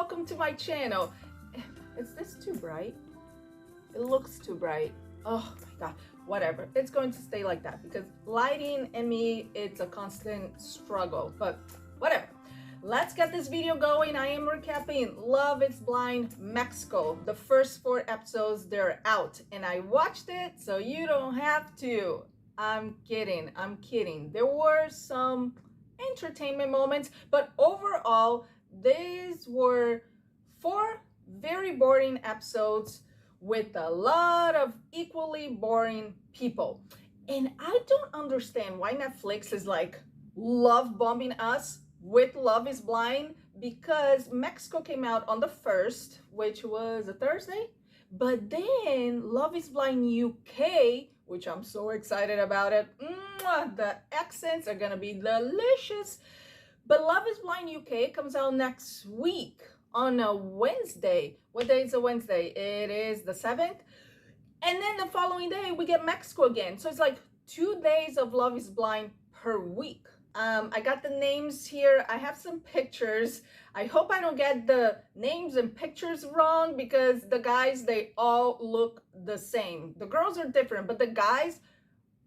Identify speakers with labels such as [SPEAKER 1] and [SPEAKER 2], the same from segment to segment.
[SPEAKER 1] welcome to my channel. Is this too bright? It looks too bright. Oh my god, whatever. It's going to stay like that because lighting and me, it's a constant struggle, but whatever. Let's get this video going. I am recapping Love is Blind Mexico. The first 4 episodes, they're out and I watched it so you don't have to. I'm kidding. There were some entertainment moments, but overall, these were 4 very boring episodes with a lot of equally boring people. And I don't understand why Netflix is like love bombing us with Love is Blind, because Mexico came out on the 1st, which was a Thursday, but then Love is Blind UK, which I'm so excited about it. The accents are gonna be delicious. But Love is Blind UK comes out next week on a Wednesday. What day is a Wednesday? It is the 7th. And then the following day, we get Mexico again. So it's like 2 days of Love is Blind per week. I got the names here. I have some pictures. I hope I don't get the names and pictures wrong because the guys, they all look the same. The girls are different, but the guys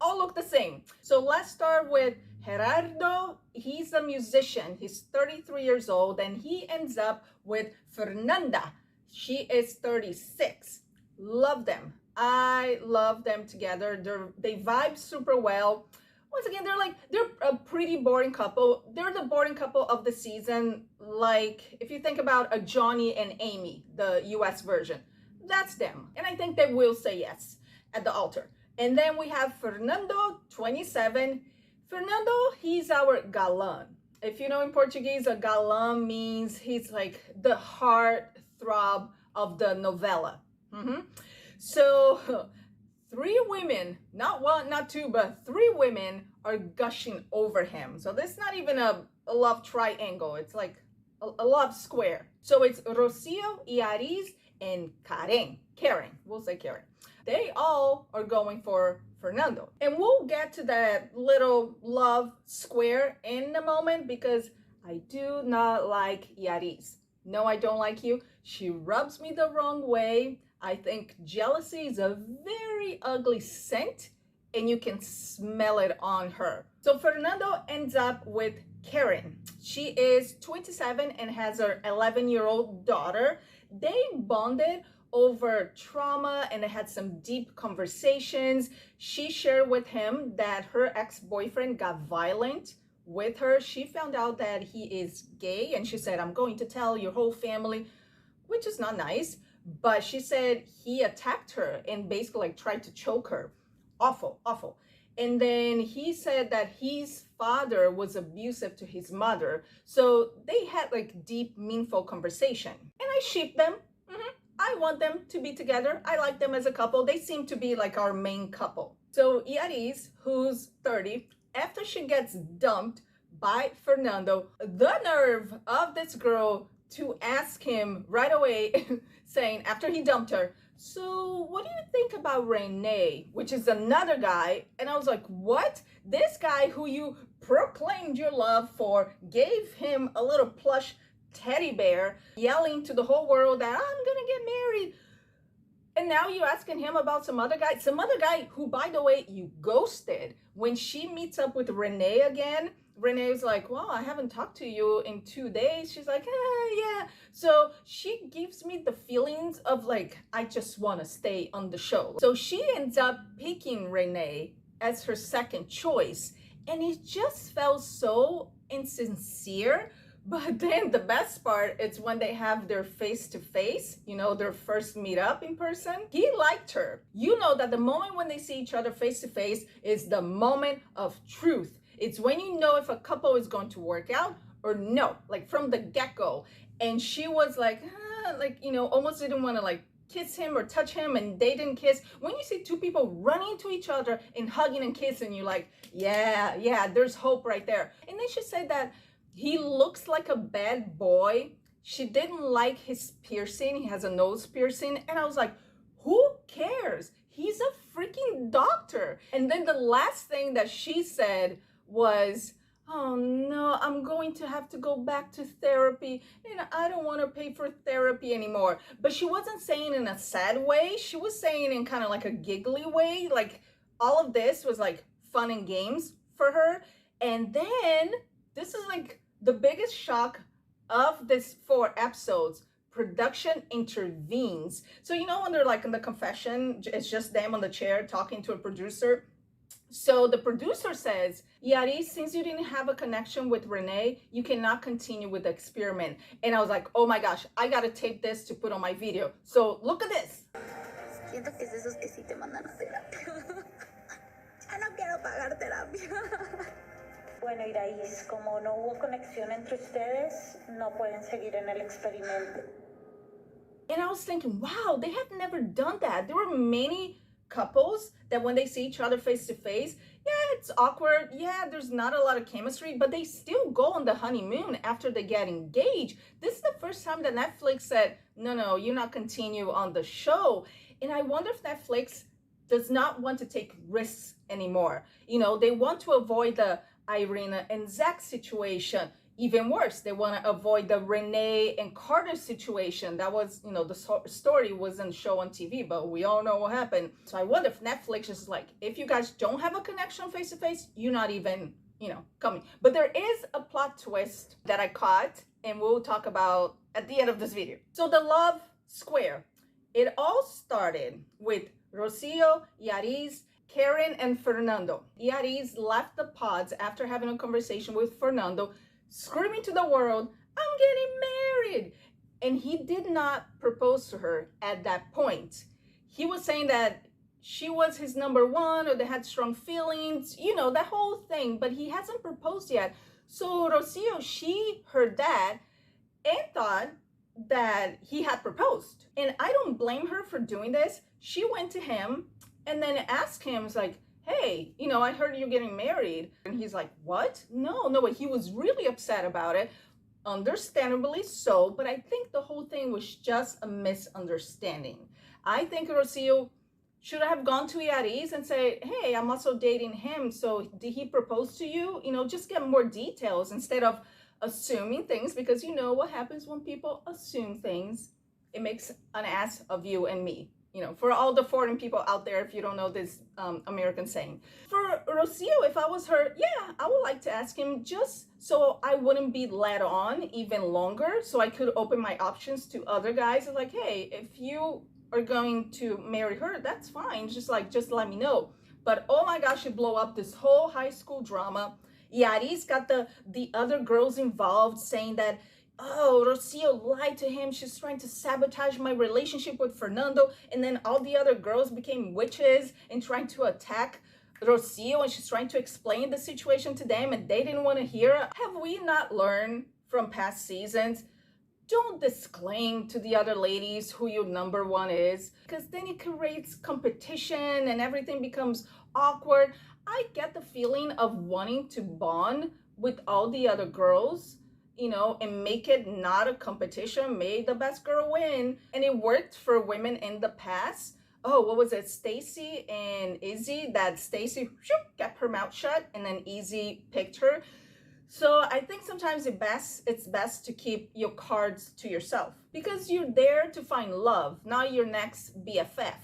[SPEAKER 1] all look the same. So let's start with Gerardo. He's a musician. He's 33 years old and he ends up with Fernanda. She is 36. Love them. I love them together. They vibe super well. Once again, they're a pretty boring couple. They're the boring couple of the season. Like if you think about a Johnny and Amy, the US version, that's them. And I think they will say yes at the altar. And then we have Fernando, 27. Fernando, he's our galán. If you know in Portuguese, a galán means he's like the heart throb of the novella. So 3 women, not 1, not 2, but 3 women are gushing over him. So this is not even a love triangle. It's like a love square. So it's Rocio, Iariz, and Karen. We'll say Karen. They all are going for Fernando. And we'll get to that little love square in a moment because I do not like Iariz. No, I don't like you. She rubs me the wrong way. I think jealousy is a very ugly scent and you can smell it on her. So Fernando ends up with Karen. She is 27 and has her 11-year-old daughter. They bonded over trauma and they had some deep conversations. She shared with him that her ex-boyfriend got violent with her. She found out that he is gay and she said, I'm going to tell your whole family, which is not nice. But she said he attacked her and basically like tried to choke her. Awful, awful. And then he said that his father was abusive to his mother. So they had like deep, meaningful conversation. And I ship them. I want them to be together. I like them as a couple. They seem to be like our main couple. So Iariz, who's 30, after she gets dumped by Fernando, the nerve of this girl to ask him right away, saying after he dumped her, so what do you think about Rene, which is another guy? And I was like, what? This guy who you proclaimed your love for, gave him a little plush teddy bear, yelling to the whole world that I'm gonna get married. And now you're asking him about some other guy who, by the way, you ghosted. When she meets up with Rene again, Renee's like, well, I haven't talked to you in 2 days. She's like, yeah. So she gives me the feelings of like, I just want to stay on the show. So she ends up picking Renee as her second choice. And it just felt so insincere. But then the best part is when they have their face-to-face, you know, their first meet up in person. He liked her. You know that the moment when they see each other face-to-face is the moment of truth. It's when you know if a couple is going to work out or no, like from the get-go. And she was like, you know, almost didn't want to like kiss him or touch him, and they didn't kiss. When you see 2 people running to each other and hugging and kissing, you're like, yeah, there's hope right there. And then she said that he looks like a bad boy. She didn't like his piercing. He has a nose piercing. And I was like, who cares? He's a freaking doctor. And then the last thing that she said was, oh no, I'm going to have to go back to therapy and I don't want to pay for therapy anymore. But she wasn't saying in a sad way. She was saying in kind of like a giggly way. Like all of this was like fun and games for her. And then this is like the biggest shock of this 4 episodes. Production intervenes. So you know when they're like in the confession, it's just them on the chair talking to a producer. So the producer says, Yari, since you didn't have a connection with Renee, you cannot continue with the experiment. And I was like, oh my gosh, I gotta tape this to put on my video. So look at this. Siento que es esos que sí te mandan a terapia. Ya no quiero pagar terapia.
[SPEAKER 2] Bueno, Iraís, como no hubo conexión entre ustedes, no pueden seguir en el experimento.
[SPEAKER 1] And I was thinking, wow, they have never done that. There were many couples that when they see each other face to face, yeah, it's awkward. Yeah, there's not a lot of chemistry, but they still go on the honeymoon after they get engaged. This is the first time that Netflix said, no, you're not continue on the show. And I wonder if Netflix does not want to take risks anymore. You know, they want to avoid the Irina and Zach situation. Even worse, they want to avoid the Renee and Carter situation. That was, you know, the story wasn't shown on TV, but we all know what happened. So I wonder if Netflix is like, if you guys don't have a connection face to face, you're not even, you know, coming. But there is a plot twist that I caught, and we'll talk about at the end of this video. So the love square, it all started with Rocio, Yariz, Karen, and Fernando. Yariz left the pods after having a conversation with Fernando, screaming to the world, I'm getting married. And he did not propose to her at that point. He was saying that she was his number one, or they had strong feelings, you know, that whole thing, but he hasn't proposed yet. So Rocio, she heard that and thought that he had proposed. And I don't blame her for doing this. She went to him and then asked him, like, hey, you know, I heard you're getting married. And he's like, what? No, he was really upset about it. Understandably so, but I think the whole thing was just a misunderstanding. I think Rocio should have gone to Yariz and say, hey, I'm also dating him. So did he propose to you? You know, just get more details instead of assuming things, because you know what happens when people assume things. It makes an ass of you and me. You know, for all the foreign people out there, if you don't know this American saying. For Rocio, if I was her, yeah, I would like to ask him just so I wouldn't be led on even longer, so I could open my options to other guys. Like, hey, if you are going to marry her, that's fine. Just let me know. But oh my gosh, it blew up this whole high school drama. Yari's got the other girls involved saying that, oh, Rocio lied to him. She's trying to sabotage my relationship with Fernando. And then all the other girls became witches and trying to attack Rocio. And she's trying to explain the situation to them and they didn't want to hear it. Have we not learned from past seasons? Don't disclaim to the other ladies who your number one is, because then it creates competition and everything becomes awkward. I get the feeling of wanting to bond with all the other girls, you know, and make it not a competition. May the best girl win. And it worked for women in the past. Oh, what was it? Stacy and Izzy, that Stacy kept her mouth shut and then Izzy picked her. So I think sometimes it's best to keep your cards to yourself, because you're there to find love, not your next BFF.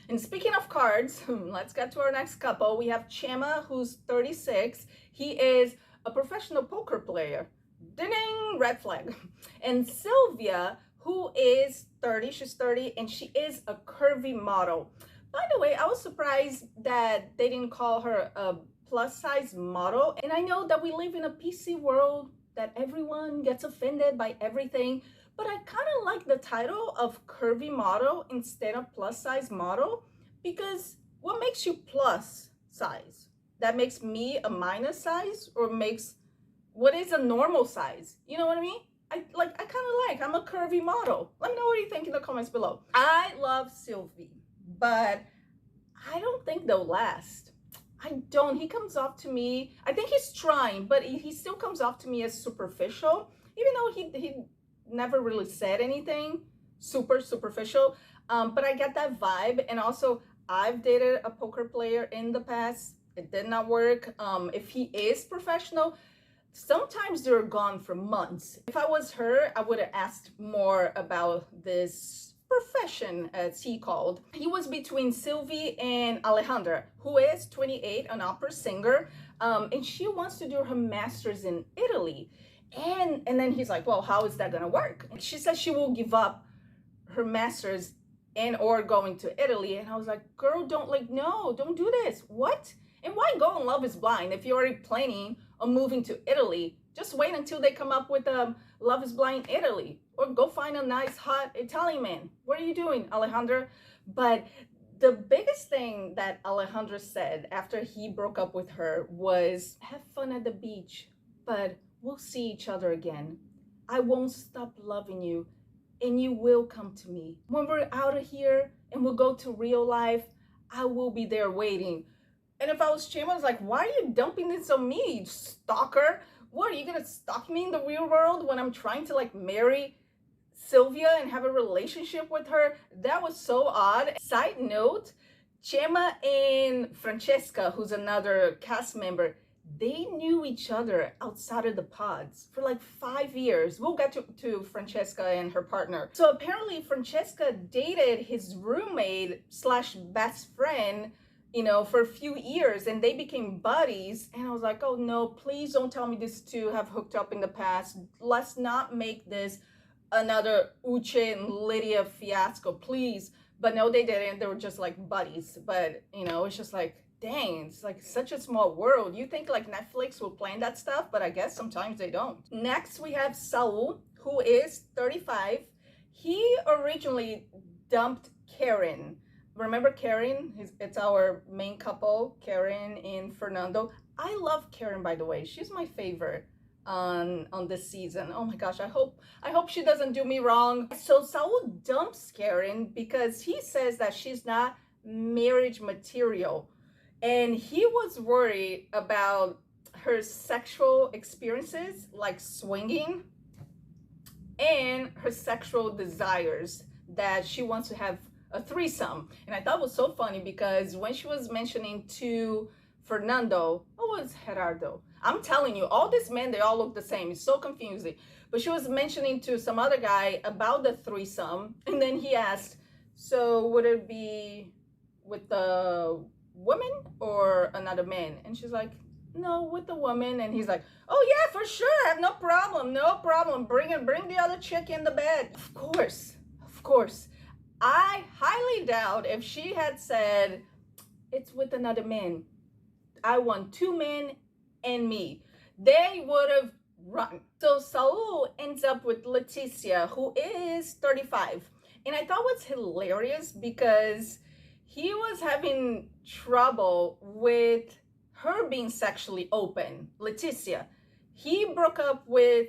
[SPEAKER 1] And speaking of cards, let's get to our next couple. We have Chema, who's 36. He is a professional poker player. Ding, red flag. And Sylvia, who is 30, she's 30, and she is a curvy model. By the way, I was surprised that they didn't call her a plus size model. And I know that we live in a PC world, that everyone gets offended by everything, but I kind of like the title of curvy model instead of plus size model, because what makes you plus size? That makes me a minus size, or makes, what is a normal size? You know what I mean? I'm a curvy model. Let me know what you think in the comments below. I love Sylvie, but I don't think they'll last. I don't. He comes off to me, I think he's trying, but he still comes off to me as superficial, even though he never really said anything super superficial. But I get that vibe. And also, I've dated a poker player in the past. It did not work. If he is professional, Sometimes they're gone for months. If I was her, I would have asked more about this profession, as he called. He was between Sylvie and Alejandra, who is 28, an opera singer, and she wants to do her master's in Italy. And then he's like, well, how is that gonna work? And she says she will give up her master's and or going to Italy. And I was like, girl, no, don't do this. What? And why go on Love is Blind if you're already planning on moving to Italy? Just wait until they come up with Love is Blind Italy, or go find a nice hot Italian man. What are you doing, Alejandra? But the biggest thing that Alejandra said after he broke up with her was, have fun at the beach, but we'll see each other again. I won't stop loving you, and you will come to me. When we're out of here and we'll go to real life, I will be there waiting. And if I was Chima, I was like, why are you dumping this on me, you stalker? What, are you gonna stalk me in the real world when I'm trying to like marry Sylvia and have a relationship with her? That was so odd. Side note, Chema and Francesca, who's another cast member, they knew each other outside of the pods for like 5 years. We'll get to Francesca and her partner. So apparently Francesca dated his roommate slash best friend, for a few years, and they became buddies. And I was like, oh no, please don't tell me these two have hooked up in the past. Let's not make this another Uche and Lydia fiasco, please. But no, they didn't. They were just like buddies. But it's just like, dang, it's like such a small world. You think like Netflix will plan that stuff, but I guess sometimes they don't. Next, we have Saul, who is 35. He originally dumped Karen. Remember Karen? It's our main couple, Karen and Fernando. I love Karen, by the way. She's my favorite on this season. Oh my gosh, I hope she doesn't do me wrong. So Saul dumps Karen because he says that she's not marriage material. And he was worried about her sexual experiences, like swinging, and her sexual desires, that she wants to have a threesome. And I thought it was so funny because when she was mentioning to Fernando, oh, it's Gerardo. I'm telling you, all these men, they all look the same. It's so confusing. But she was mentioning to some other guy about the threesome. And then he asked, so would it be with the woman or another man? And she's like, no, with the woman. And he's like, oh yeah, for sure, I have no problem, bring the other chick in the bed. Of course. I highly doubt if she had said it's with another man, I want 2 men and me, they would have run. So Saul ends up with Leticia, who is 35. And I thought it was hilarious because he was having trouble with her being sexually open, Leticia. He broke up with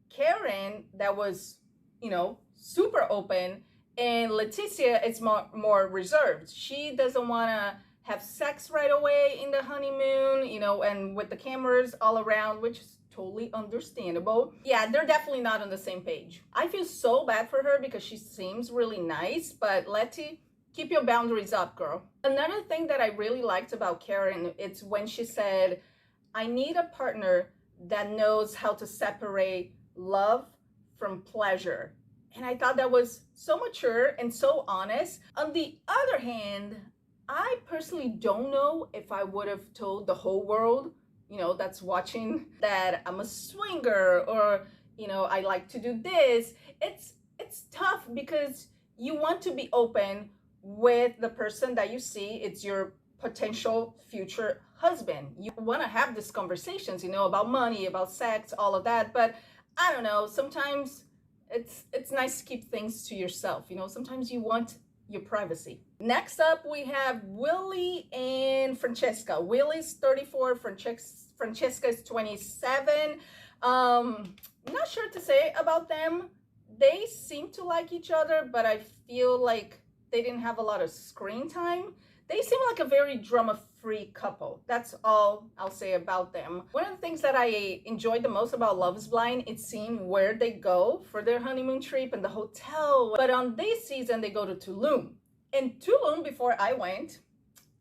[SPEAKER 1] Karen, that was, super open, and Leticia is more reserved. She doesn't want to have sex right away in the honeymoon, and with the cameras all around, which is totally understandable. Yeah, they're definitely not on the same page. I feel so bad for her because she seems really nice, but Letty, keep your boundaries up, girl. Another thing that I really liked about Karen, it's when she said, I need a partner that knows how to separate love from pleasure. And I thought that was so mature and so honest. On the other hand, I personally don't know if I would have told the whole world, that's watching, that I'm a swinger, or, I like to do this. It's tough because you want to be open with the person that you see. It's your potential future husband. You want to have these conversations, about money, about sex, all of that. But I don't know, sometimes it's nice to keep things to yourself. Sometimes you want your privacy. Next up, we have Willie and Francesca. Willie's 34, Francesca is 27. Not sure to say about them. They seem to like each other, but I feel like they didn't have a lot of screen time. They seem like a very drama-free couple. That's all I'll say about them. One of the things that I enjoyed the most about Love is Blind, it's seeing where they go for their honeymoon trip and the hotel. But on this season, they go to Tulum. In Tulum, before I went,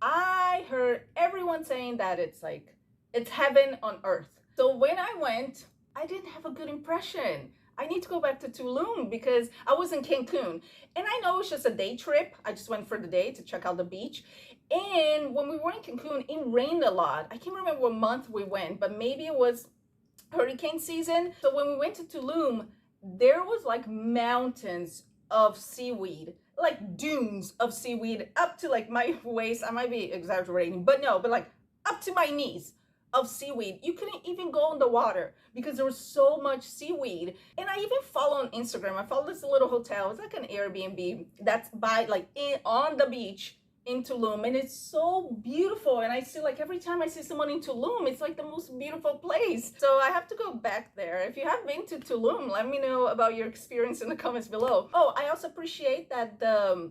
[SPEAKER 1] I heard everyone saying that it's heaven on earth. So when I went, I didn't have a good impression. I need to go back to Tulum because I was in Cancun. And I know it's just a day trip. I just went for the day to check out the beach. And when we were in Cancun, it rained a lot. I can't remember what month we went, but maybe it was hurricane season. So when we went to Tulum, there was like mountains of seaweed, like dunes of seaweed up to like my waist. I might be exaggerating, but no, but like up to my knees of seaweed. You couldn't even go in the water because there was so much seaweed. And I even follow on Instagram. I follow this little hotel. It's like an Airbnb that's by like on the beach in Tulum, and it's so beautiful. And I see, like, every time I see someone in Tulum, it's like the most beautiful place. So I have to go back there. If you have been to Tulum, let me know about your experience in the comments below. Oh, I also appreciate that the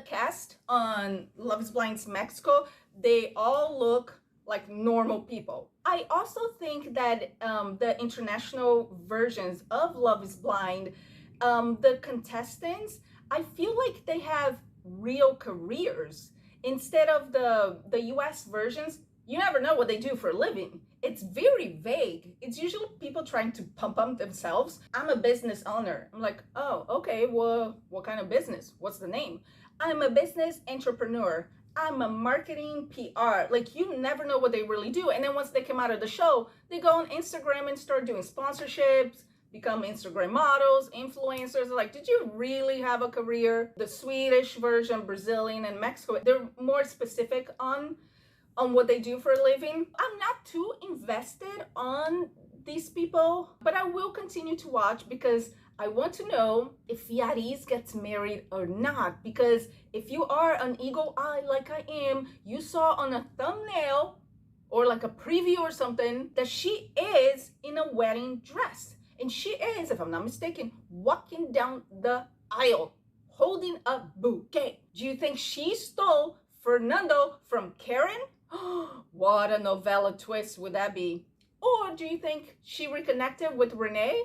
[SPEAKER 1] cast on Love is Blind's Mexico, they all look like normal people. I also think that the international versions of Love is Blind, the contestants, I feel like they have real careers. Instead of the US versions, you never know what they do for a living. It's very vague. It's usually people trying to pump up themselves. I'm a business owner. I'm like, oh, okay, well, what kind of business? What's the name? I'm a business entrepreneur. I'm a marketing PR. Like, you never know what they really do. And then once they come out of the show, they go on Instagram and start doing sponsorships, become Instagram models, influencers. Like, did you really have a career? The Swedish version, Brazilian, and Mexico, they're more specific on what they do for a living. I'm not too invested on these people, but I will continue to watch because I want to know if Yariz gets married or not. Because if you are an eagle eye like I am, you saw on a thumbnail or like a preview or something that she is in a wedding dress. And she is, if I'm not mistaken, walking down the aisle holding a bouquet. Do you think she stole Fernando from Karen? What a novella twist would that be? Or do you think she reconnected with Renee?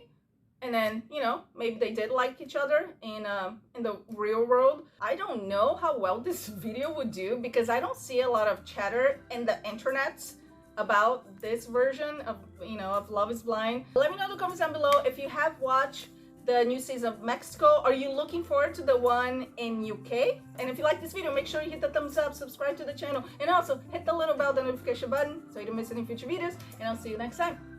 [SPEAKER 1] And then, you know, maybe they did like each other in the real world. I don't know how well this video would do because I don't see a lot of chatter in the internets about this version of, you know, of Love is Blind. Let me know in the comments down below if you have watched the new season of Mexico. Are you looking forward to the one in UK? And if you like this video, make sure you hit the thumbs up, subscribe to the channel, and also hit the little bell, the notification button so you don't miss any future videos. And I'll see you next time.